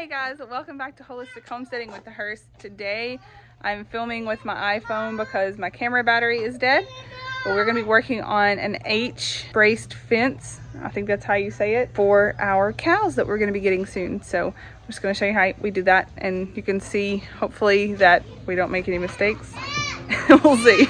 Hey guys, welcome back to Holistic Homesteading with the Hurst. Today I'm filming with my iPhone because my camera battery is dead. But we're going to be working on an H-braced fence, I think that's how you say it, for our cows that we're going to be getting soon. So I'm just going to show you how we do that, and you can see hopefully that we don't make any mistakes. We'll see.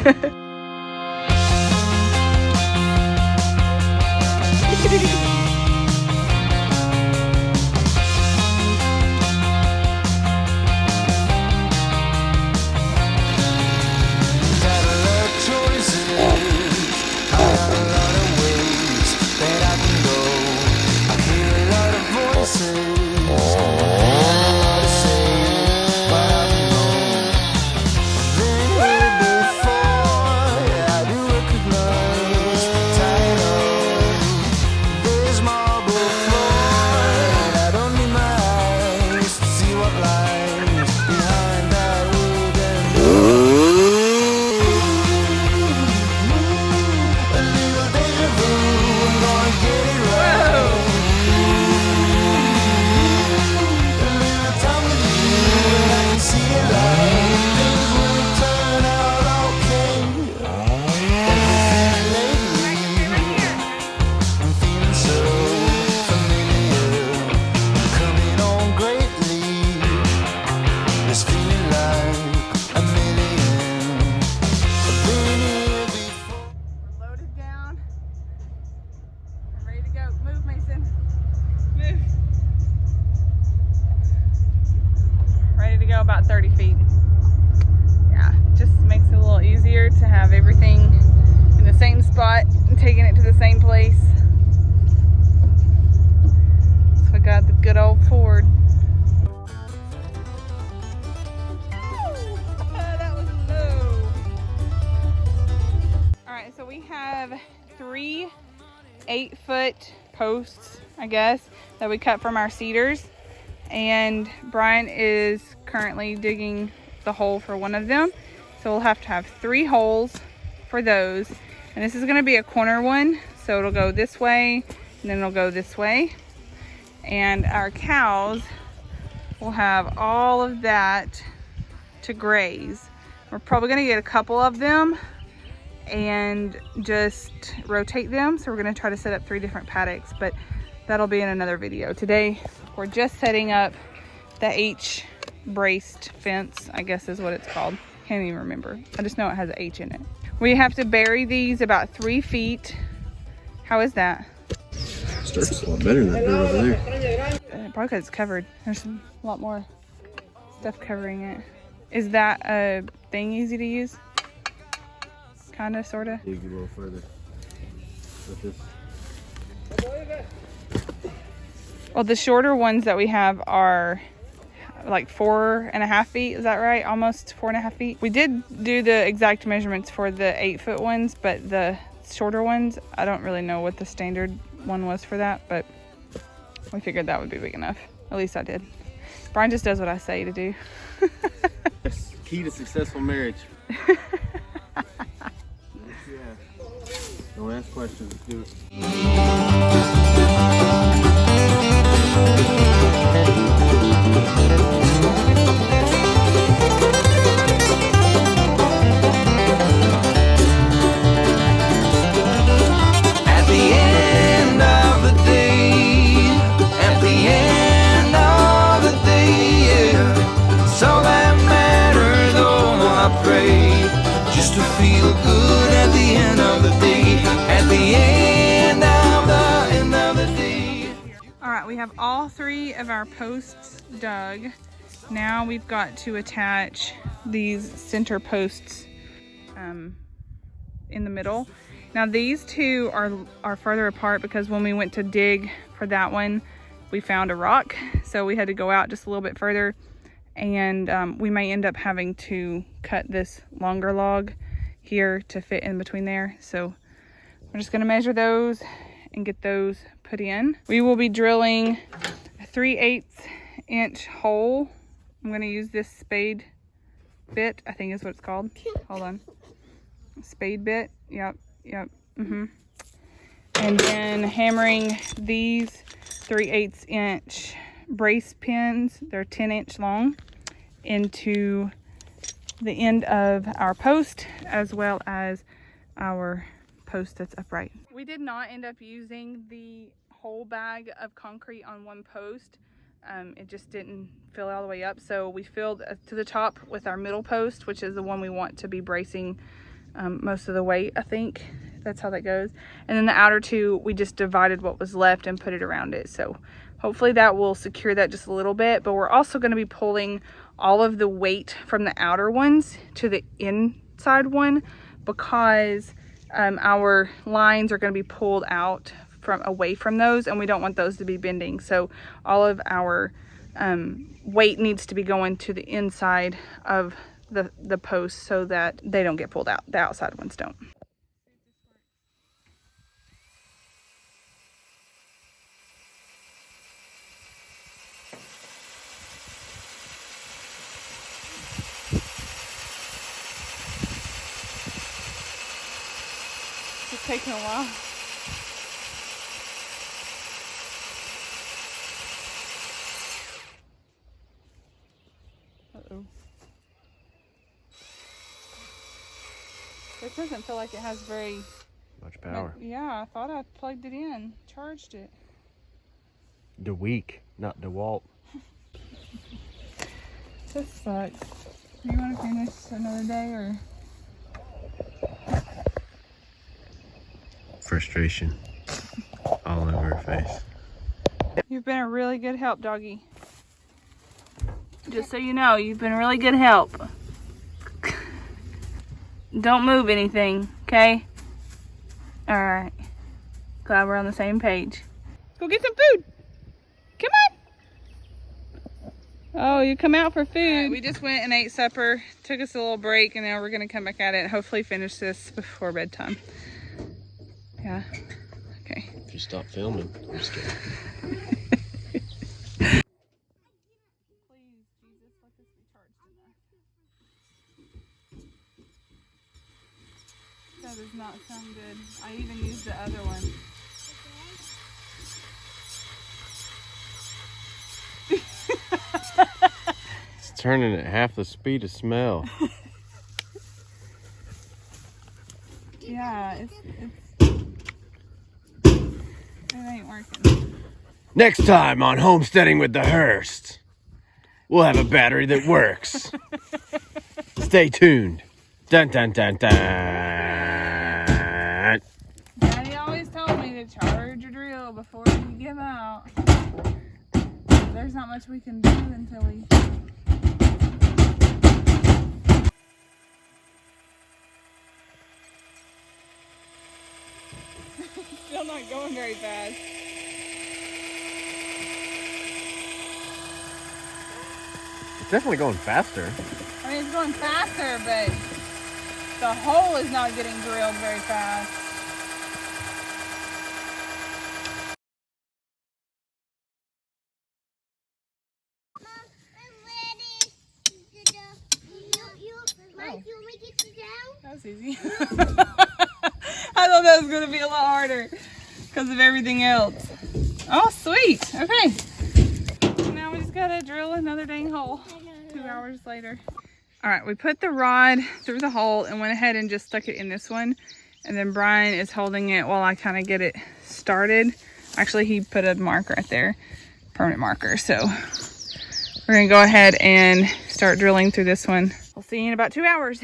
About 30 feet. Yeah, just makes it a little easier to have everything in the same spot and taking it to the same place. So I got the good old Ford. That was low. Alright, so we have 3 8-foot posts, I guess, that we cut from our cedars. And Brian is currently digging the hole for one of them. So we'll have to have 3 holes for those. And this is going to be a corner one. So it'll go this way, and then it'll go this way. And our cows will have all of that to graze. We're probably going to get a couple of them and just rotate them. So we're going to try to set up 3 different paddocks, but that'll be in another video. Today, we're just setting up the H-braced fence, I guess is what it's called. Can't even remember. I just know it has an H in it. We have to bury these about 3 feet. How is that? Starts a lot better than that dirt over there. Probably because it's covered. There's a lot more stuff covering it. Is that a thing easy to use? Kinda, sorta? Dig a little further with this. Well, the shorter ones that we have are like 4.5 feet. Is that right? Almost 4.5 feet. We did do the exact measurements for the 8-foot ones, but the shorter ones, I don't really know what the standard one was for that, but we figured that would be big enough. At least I did. Brian just does what I say to do. That's key to successful marriage. Yeah. Don't ask questions, do it. We have all 3 of our posts dug. Now we've got to attach these center posts in the middle. Now these 2 are further apart because when we went to dig for that one, we found a rock. So we had to go out just a little bit further, and we may end up having to cut this longer log here to fit in between there. So we're just gonna measure those and get those put in. We will be drilling a 3/8 inch hole. I'm going to use this spade bit, I think is what it's called. Hold on. Spade bit. Yep. And then hammering these 3/8 inch brace pins, they're 10-inch long, into the end of our post as well as our post that's upright. We did not end up using the whole bag of concrete on one post. It just didn't fill all the way up, so we filled to the top with our middle post, which is the one we want to be bracing most of the weight. I think that's how that goes. And then the outer two, we just divided what was left and put it around it. So hopefully that will secure that just a little bit, but we're also going to be pulling all of the weight from the outer ones to the inside one, because our lines are going to be pulled out from away from those, and we don't want those to be bending. So all of our weight needs to be going to the inside of the post so that they don't get pulled out. The outside ones don't. It's taking a while. Uh-oh. This doesn't feel like it has very much power. Yeah, I thought I plugged it in, charged it. DeWeek, not DeWalt. This sucks. Do you want to finish another day or? Frustration all over her face. You've been a really good help, doggy. Just so you know, you've been really good help. Don't move anything, okay? Alright. Glad we're on the same page. Go get some food. Come on. Oh, you come out for food. Right, we just went and ate supper, took us a little break, and now we're going to come back at it and hopefully finish this before bedtime. Yeah. Okay. If you stop filming, I'm just kidding. Please, Jesus, let this be charged enough. That does not sound good. I even used the other one. It's turning at half the speed of smell. Yeah, it ain't working. Next time on Homesteading with the Hurst, we'll have a battery that works. Stay tuned. Dun dun dun dun. Daddy always told me to charge your drill before you give out. There's not much we can do until we... Still not going very fast. It's definitely going faster. I mean, it's going faster, but the hole is not getting drilled very fast. That was easy. I thought that was going to be a lot harder because of everything else. Oh, sweet. Okay. Now we just got to drill another dang hole 2 hours later. All right, we put the rod through the hole and went ahead and just stuck it in this one. And then Brian is holding it while I kind of get it started. Actually, he put a mark right there, permanent marker. So we're going to go ahead and start drilling through this one. We'll see you in about 2 hours.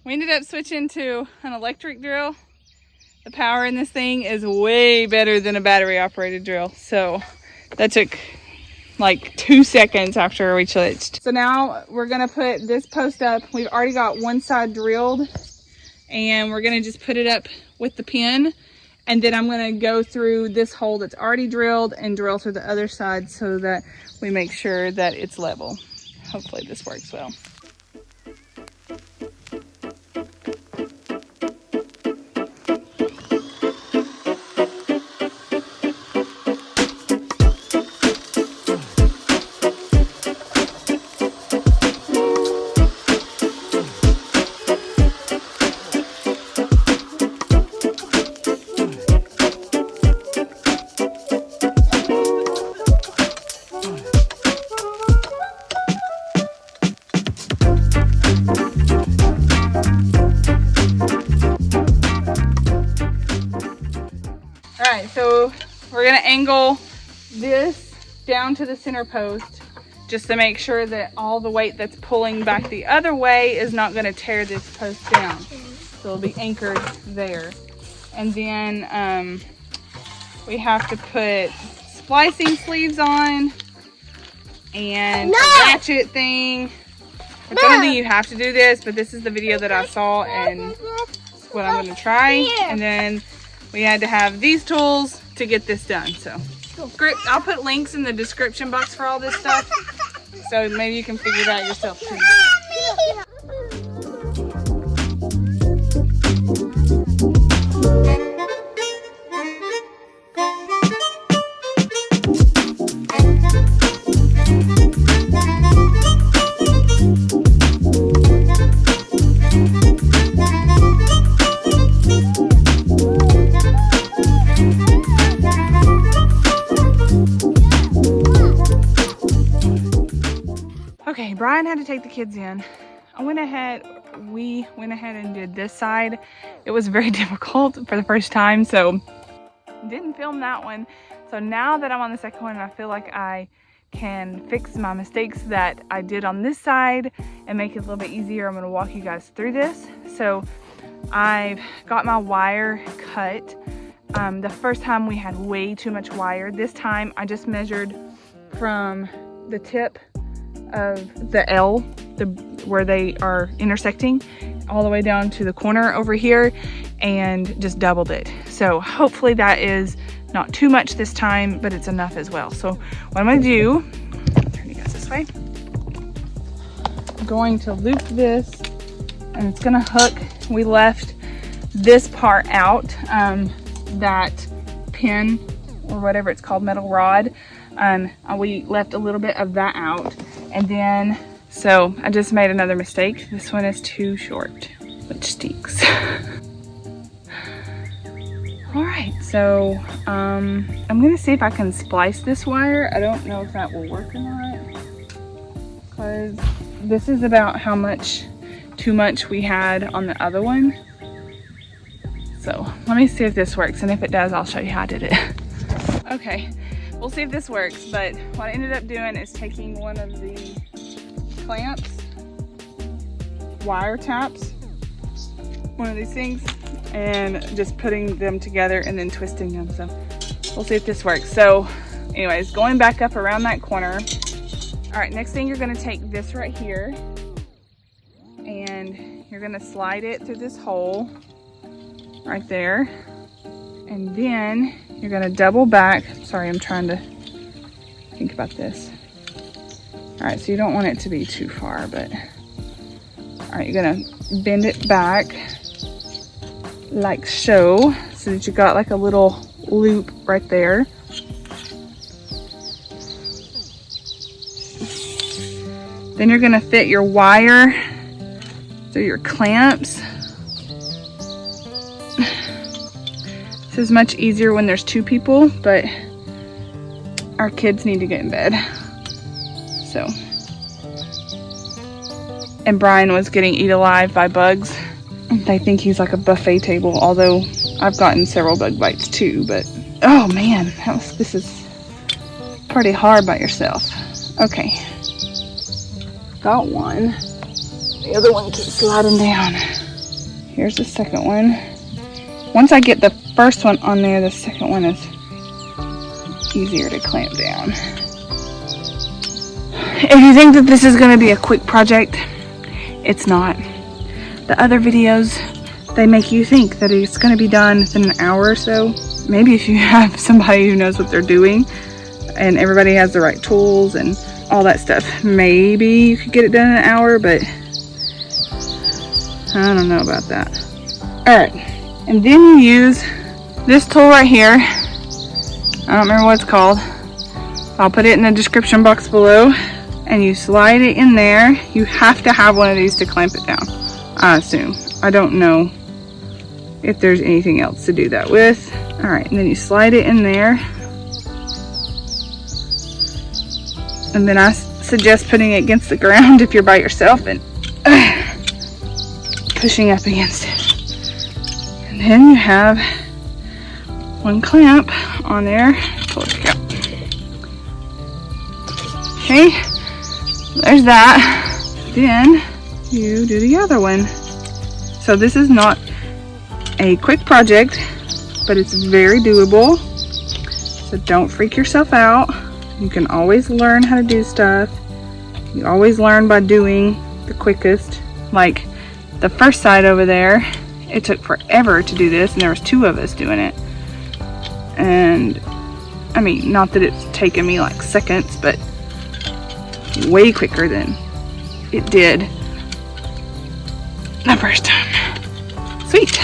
We ended up switching to an electric drill. The power in this thing is way better than a battery operated drill. So that took like 2 seconds after we switched. So now we're gonna put this post up. We've already got one side drilled and we're gonna just put it up with the pin. And then I'm gonna go through this hole that's already drilled and drill through the other side so that we make sure that it's level. Hopefully this works well. angle this down to the center post just to make sure that all the weight that's pulling back the other way is not going to tear this post down. So it'll be anchored there. And then we have to put splicing sleeves on and a ratchet thing. Which I don't think you have to do this, but this is the video that I saw and it's what I'm going to try. And then we had to have these tools to get this done. So I'll put links in the description box for all this stuff. So maybe you can figure it out yourself too. Okay, Brian had to take the kids in. We went ahead and did this side. It was very difficult for the first time, so didn't film that one. So now that I'm on the second one, I feel like I can fix my mistakes that I did on this side and make it a little bit easier. I'm gonna walk you guys through this. So I've got my wire cut. The first time we had way too much wire. This time I just measured from the tip of the L, where they are intersecting, all the way down to the corner over here, and just doubled it. So hopefully that is not too much this time, but it's enough as well. So what I'm gonna do, turn you guys this way. I'm going to loop this and it's gonna hook. We left this part out, that pin or whatever it's called, metal rod. We left a little bit of that out. And then, so I just made another mistake. This one is too short, which stinks. All right, so I'm gonna see if I can splice this wire. I don't know if that will work or not, because this is about how much too much we had on the other one. So let me see if this works, and if it does, I'll show you how I did it. Okay. We'll see if this works, but what I ended up doing is taking one of the clamps, wire taps, one of these things, and just putting them together and then twisting them. So we'll see if this works. So anyways, going back up around that corner. All right, next thing, you're gonna take this right here and you're gonna slide it through this hole right there. And then you're gonna double back. Sorry, I'm trying to think about this. All right, so you don't want it to be too far, but all right, you're gonna bend it back like so that you got like a little loop right there. Then you're gonna fit your wire through your clamps. This is much easier when there's two people, but our kids need to get in bed. So, and Brian was getting eaten alive by bugs. They think he's like a buffet table, although I've gotten several bug bites too, but oh man, this is pretty hard by yourself. Okay, got one. The other one keeps sliding down. Here's the second one. Once I get the first one on there, the second one is easier to clamp down. If you think that this is going to be a quick project, it's not. The other videos, they make you think that it's going to be done within an hour or so. Maybe if you have somebody who knows what they're doing and everybody has the right tools and all that stuff, maybe you could get it done in an hour, but I don't know about that. All right. And then you use this tool right here. I don't remember what it's called. I'll put it in the description box below. And you slide it in there. You have to have one of these to clamp it down, I assume. I don't know if there's anything else to do that with. All right, and then you slide it in there. And then I suggest putting it against the ground if you're by yourself and pushing up against it. And then you have one clamp on there. Pull it out. Okay, there's that. Then you do the other one. So this is not a quick project, but it's very doable. So don't freak yourself out. You can always learn how to do stuff. You always learn by doing the quickest. Like the first side over there, it took forever to do this, and there was 2 of us doing it. And I mean, not that it's taken me like seconds, but way quicker than it did the first time. Sweet.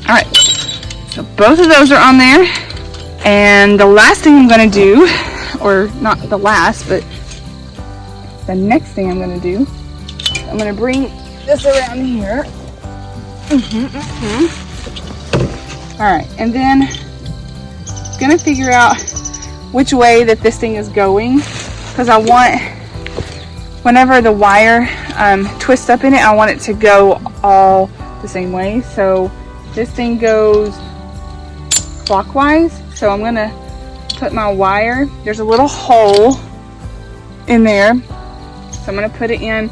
All right, so both of those are on there. And the last thing I'm gonna do, or not the last, but the next thing I'm gonna do, I'm gonna bring this around here. All right, and then gonna figure out which way that this thing is going, because I want, whenever the wire twists up in it, I want it to go all the same way. So this thing goes clockwise, so I'm gonna put my wire, there's a little hole in there, so I'm gonna put it in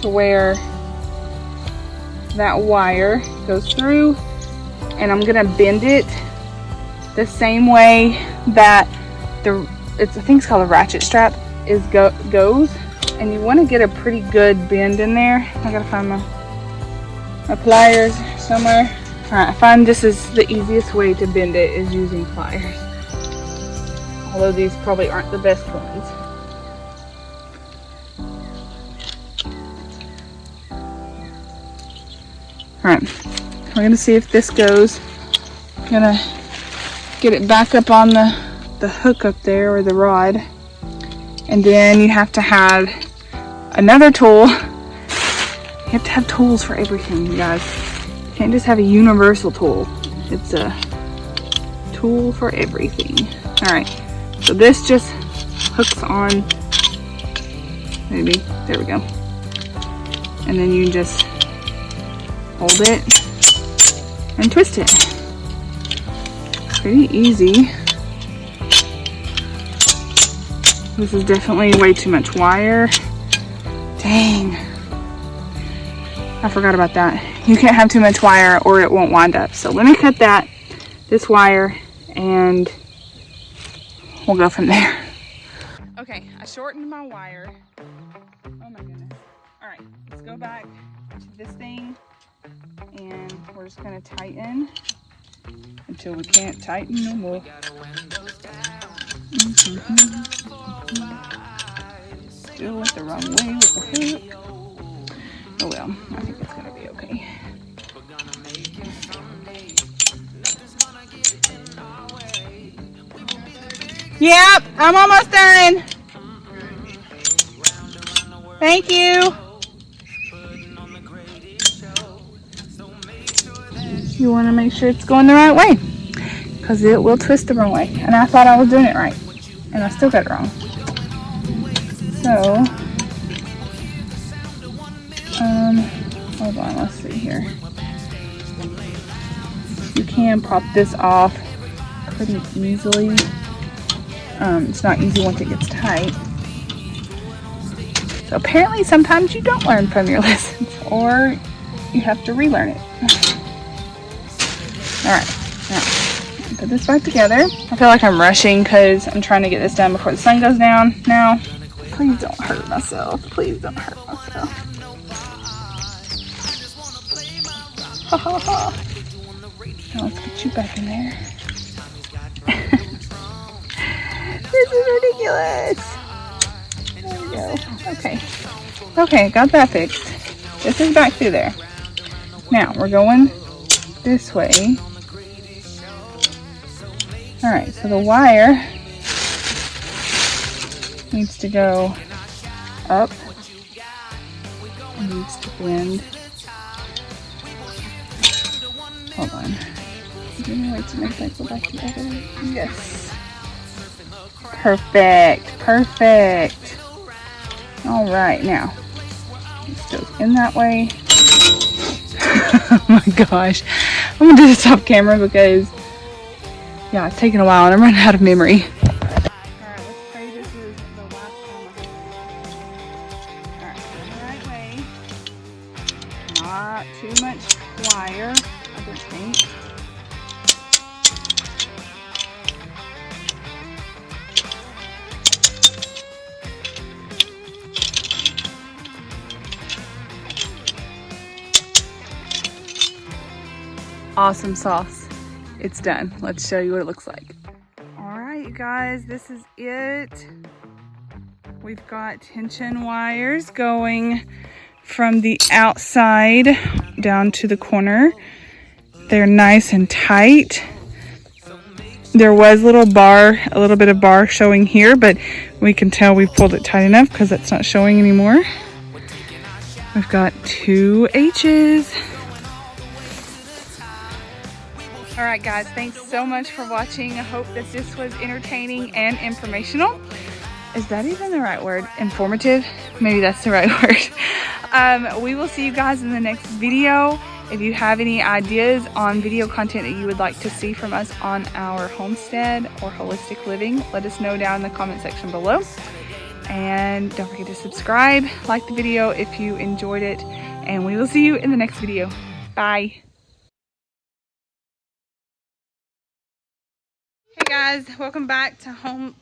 to where that wire goes through, and I'm gonna bend it the same way that I think it's called a ratchet strap goes, and you want to get a pretty good bend in there. I gotta find my pliers somewhere. All right, I find this is the easiest way to bend it is using pliers, although these probably aren't the best ones. Alright, we're going to see if this goes. I'm going to get it back up on the hook up there, or the rod. And then you have to have another tool. You have to have tools for everything, you guys. You can't just have a universal tool. It's a tool for everything. Alright, so this just hooks on, maybe, there we go. And then you just hold it and twist it. Pretty easy. This is definitely way too much wire. Dang. I forgot about that. You can't have too much wire or it won't wind up. So let me cut this wire, and we'll go from there. Okay, I shortened my wire. Oh my goodness. All right, let's go back to this thing, and we're just gonna tighten until we can't tighten no more. Still went the wrong way with the hook. Oh well, I think it's gonna be okay. Yep, I'm almost done. Thank you. You want to make sure it's going the right way, because it will twist the wrong way. And I thought I was doing it right, and I still got it wrong. So, hold on, let's see here. You can pop this off pretty easily. It's not easy once it gets tight. So apparently sometimes you don't learn from your lessons, or you have to relearn it. Alright, now put this back together. I feel like I'm rushing because I'm trying to get this done before the sun goes down now. Please don't hurt myself. Please don't hurt myself. Ha ha ha. Now let's get you back in there. This is ridiculous. There we go. Okay. Okay, got that fixed. This is back through there. Now we're going this way. Alright, so the wire needs to go up. It needs to bend. Hold on. Is there any way to make that go back together? Yes. Perfect. Perfect. Alright, now. This goes in that way. Oh my gosh. I'm going to do this off camera because Yeah, it's taking a while and I'm running out of memory. Alright, let's pray this is the last time. Alright, the right way. Not too much wire, I don't think. Awesome sauce. It's done. Let's show you what it looks like. All right, you guys, this is it. We've got tension wires going from the outside down to the corner. They're nice and tight. There was a little bit of bar showing here, but we can tell we've pulled it tight enough because it's not showing anymore. We've got 2 H's. All right, guys, thanks so much for watching. I hope that this was entertaining and informational. Is that even the right word? Informative? Maybe that's the right word. We will see you guys in the next video. If you have any ideas on video content that you would like to see from us on our homestead or holistic living, let us know down in the comment section below. And don't forget to subscribe, like the video if you enjoyed it, and we will see you in the next video. Bye. Hey guys, welcome back to home.